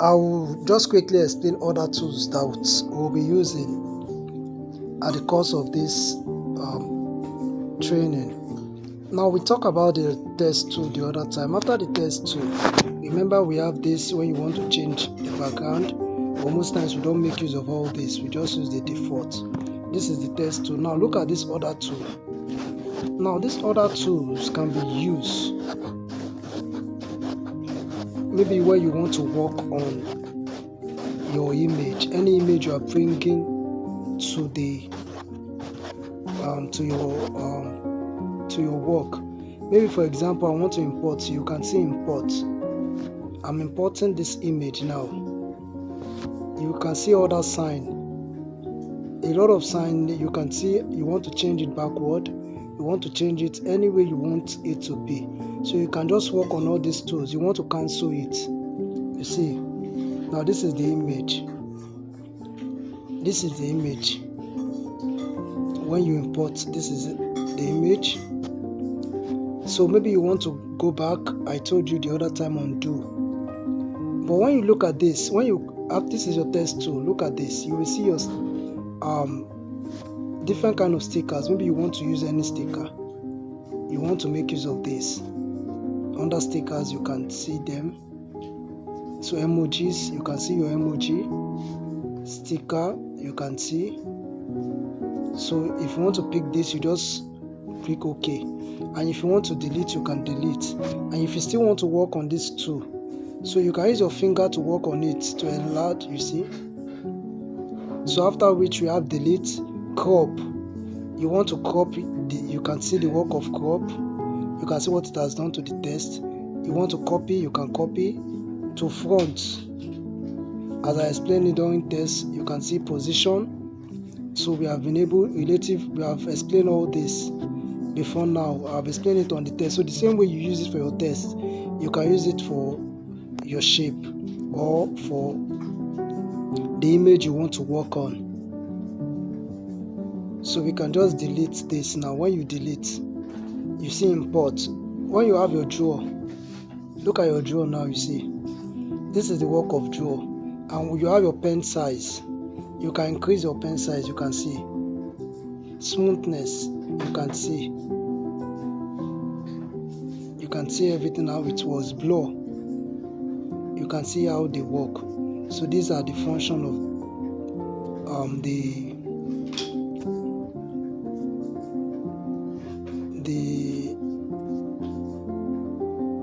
I will just quickly explain other tools that we'll be using at the course of this training. Now we talked about the test tool the other time. After the test tool, remember we have this when you want to change the background, but most times we don't make use of all this, we just use the default. This is the test tool. Now look at this other tool. Now these other tools can be used maybe where you want to work on your image, any image you are bringing to the to your work. Maybe for example, I want to import. You can see import. I'm importing this image now. You can see other sign. A lot of sign. You can see you want to change it backward. You want to change it any way you want it to be. So you can just work on all these tools. You want to cancel it. You see. Now this is the image. This is the image. When you import, this is the image. So maybe you want to go back. I told you the other time undo. But when you look at this, this is your test tool. Look at this. You will see your different kind of stickers. Maybe you want to use any sticker. You want to make use of this. Under stickers, you can see them. So emojis, you can see your emoji. Sticker, you can see. So if you want to pick this, you just click OK. And if you want to delete, you can delete. And if you still want to work on this too, so you can use your finger to work on it to enlarge, you see. So after which we have delete, crop. You want to crop it, you can see the work of crop. You can see what it has done to the text. You want to copy, you can copy to front. As I explained it during test, you can see position. So we have been able, we have explained all this before now. I've explained it on the test. So the same way you use it for your test, you can use it for your shape or for the image you want to work on. So we can just delete this now. When you delete, you see import. When you have your drawer, look at your drawer now, you see. This is the work of drawer. And you have your pen size. You can increase your pen size, you can see. Smoothness, you can see. You can see everything how it was. Blur, you can see how they work. So these are the function of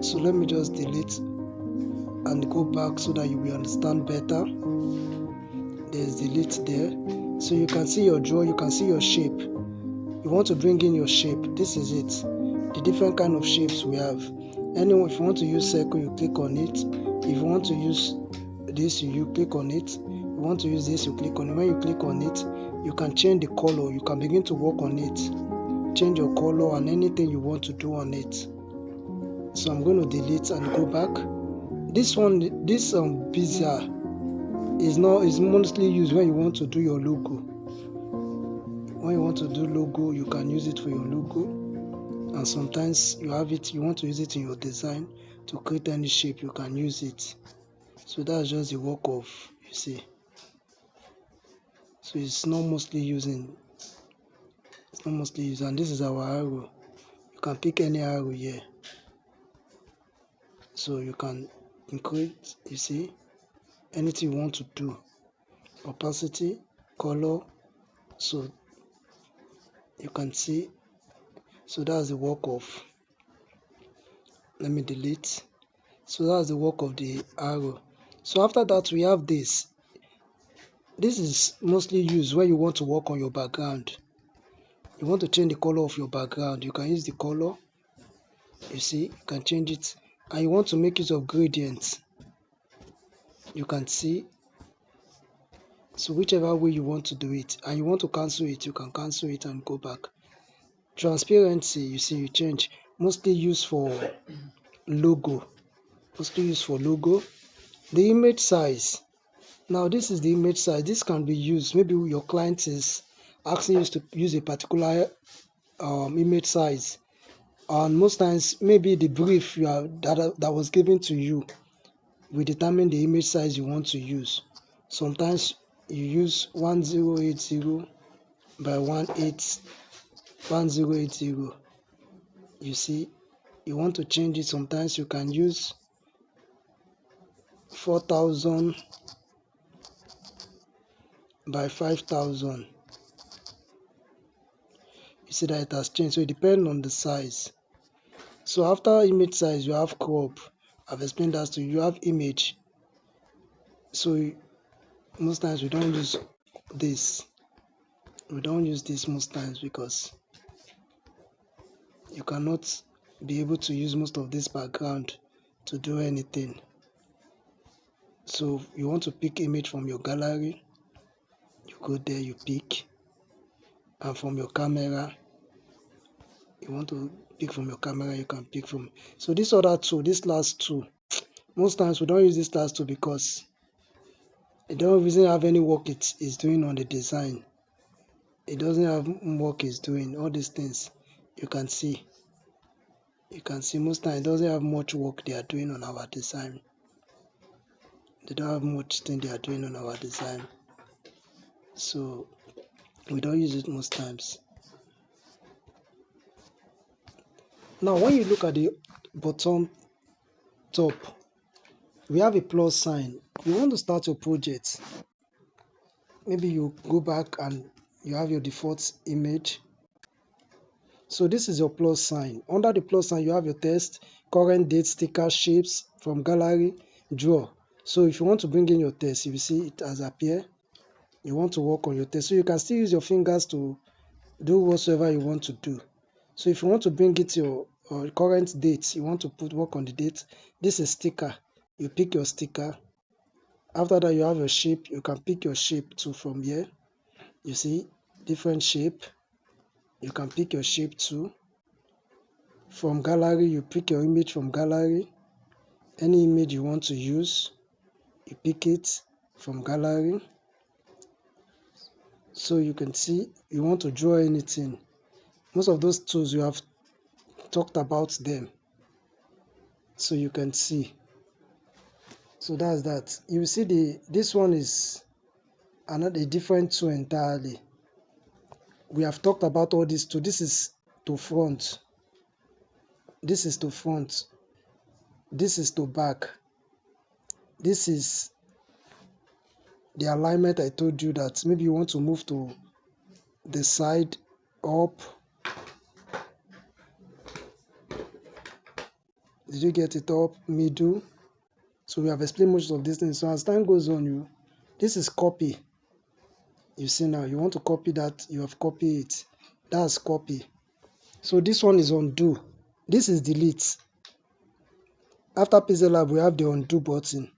so let me just delete and go back so that you will understand better. There's delete there. So you can see your draw, you can see your shape. You want to bring in your shape. This is it. The different kind of shapes we have. Anyway, if you want to use circle, you click on it. If you want to use this, you click on it. You want to use this, you click on it. When you click on it, you can change the color. You can begin to work on it. Change your color and anything you want to do on it. So I'm going to delete and go back. This bezier is mostly used when you want to do your logo. When you want to do logo, you can use it for your logo. And sometimes you want to use it in your design to create any shape, you can use it. So that's just the work of, you see. So it's not mostly used, and this is our arrow. You can pick any arrow here. So you can increase, you see, anything you want to do. Opacity, color, so you can see. So that's the work of, let me delete. So that's the work of the arrow. So after that we have this. This is mostly used when you want to work on your background. You want to change the color of your background. You can use the color. You see, you can change it. And you want to make use of gradients. You can see. So whichever way you want to do it. And you want to cancel it, you can cancel it and go back. Transparency, you see, you change. Mostly used for logo. The image size. Now this is the image size. This can be used. Maybe your client is asking you to use a particular image size. And most times, maybe the brief that was given to you, will determine the image size you want to use. Sometimes you use 1080 by 1080. You see, you want to change it. Sometimes you can use 4000 by 5000. You see that it has changed, so it depends on the size. So after image size, you have crop. I've explained that to you. You have image. So most times we don't use this. We don't use this most times because you cannot be able to use most of this background to do anything. So you want to pick image from your gallery, you go there, you pick, and from your camera, you want to pick from your camera, you can pick from. So this other two, this last two, most times we don't use this last two because it don't really have any work it is doing on the design. It doesn't have work it's doing. All these things you can see. You can see most times it doesn't have much work they are doing on our design. They don't have much thing they are doing on our design. So we don't use it most times. Now when you look at the bottom top, we have a plus sign. You want to start your project. Maybe you go back and you have your default image. So this is your plus sign. Under the plus sign, you have your text, current date, sticker, shapes from gallery, draw. So if you want to bring in your text, if you see it has appeared, you want to work on your text. So you can still use your fingers to do whatsoever you want to do. So if you want to bring it your current date, you want to work on the date. This is sticker. You pick your sticker. After that, you have your shape. You can pick your shape too from here. You see different shape. You can pick your shape too. From gallery, you pick your image from gallery. Any image you want to use, you pick it from gallery. So you can see you want to draw anything. Most of those tools you have talked about them. So you can see. So that's that. You will see this one is another different tool entirely. We have talked about all these two. This is to front. This is to front. This is to back. This is the alignment I told you that maybe you want to move to the side, up. Did you get it? Up, middle? So we have explained most of these things. So as time goes on, this is copy. You see now, you want to copy that, you have copied it. That's copy. So this one is undo. This is delete. After PixelLab, we have the undo button.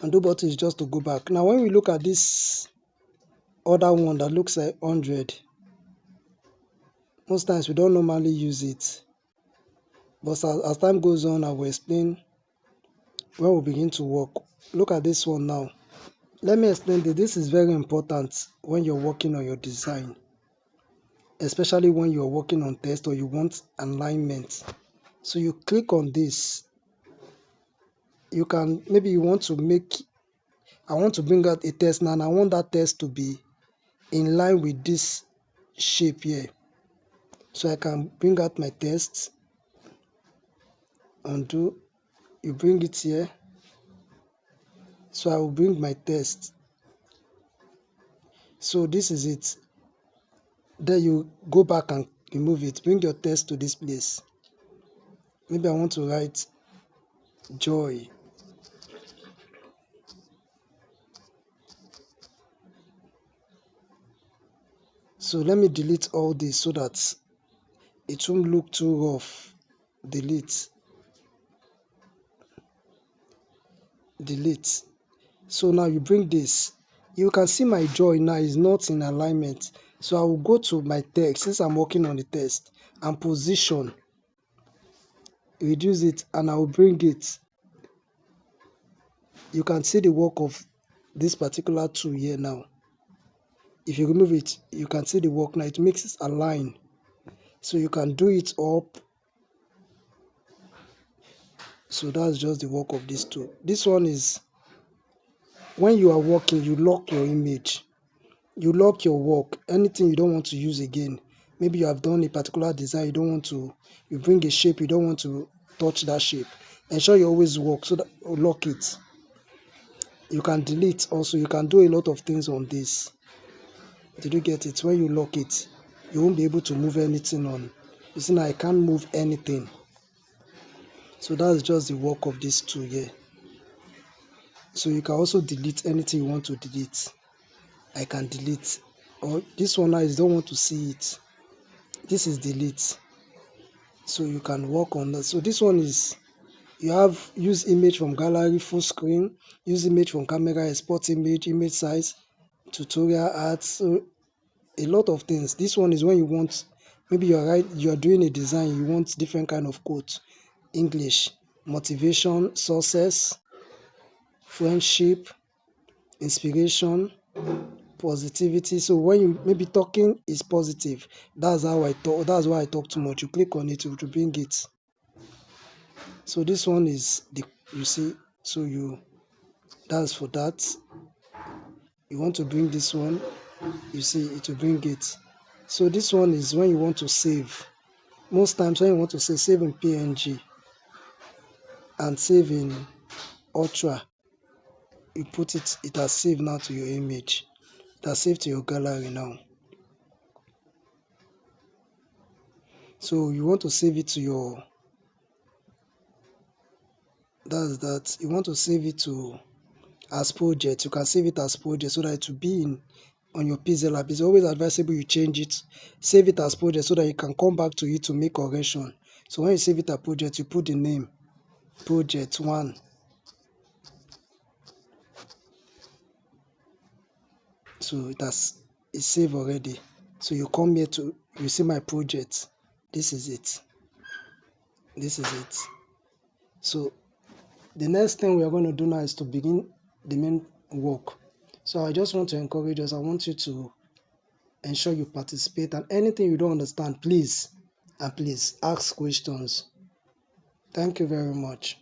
Undo button is just to go back. Now when we look at this other one that looks like 100, most times we don't normally use it. But as time goes on, I will explain when we begin to work. Look at this one now. Let me explain that this is very important when you're working on your design, especially when you're working on text or you want alignment. So you click on this. You can, maybe you want to make, I want to bring out a text now and I want that text to be in line with this shape here. So I can bring out my text, undo, you bring it here. So I will bring my text. So this is it. Then you go back and remove it. Bring your text to this place. Maybe I want to write joy. So let me delete all this so that it won't look too rough. Delete. Delete. So now you bring this. You can see my joy now is not in alignment. So I will go to my text since I'm working on the text and position. Reduce it and I will bring it. You can see the work of this particular tool here now. If you remove it, you can see the work now. It makes it align. So you can do it up. So that's just the work of this tool. This one is when you are working, you lock your image, you lock your work, anything you don't want to use again. Maybe you have done a particular design, you don't want to, you bring a shape, you don't want to touch that shape. Ensure you always work so that lock it. You can delete also, you can do a lot of things on this. Did you get it? When you lock it, you won't be able to move anything on. You see now I can't move anything. So that's just the work of this tool here. So you can also delete anything you want to delete. I can delete. Or this one now is don't want to see it. This is delete. So you can work on that. So this one is you have use image from gallery, full screen, use image from camera, export image, image size, tutorial ads, so a lot of things. This one is when you want, maybe you're doing a design, you want different kind of quotes, English, motivation, success, friendship, inspiration, positivity. So when you maybe talking is positive, that's how I talk, that's why I talk too much. You click on it to bring it. So this one is the, you see, so you, that's for that. You want to bring this one, you see it will bring it. So this one is when you want to save. Most times when you want to save in PNG and save in Ultra, you put it, it has saved now to your image. It has saved to your gallery now. So you want to save it to your, that's that. You want to save it to as project. You can save it as project so that it will be in on your PixelLab. It's always advisable you change it, save it as project so that you can come back to it to make correction. So when you save it as project, you put the name project 1. So it's saved already. So you come here to, you see my project. This is it. This is it. So the next thing we are going to do now is to begin the main work. So I just want to encourage us. I want you to ensure you participate, and anything you don't understand, please ask questions. Thank you very much.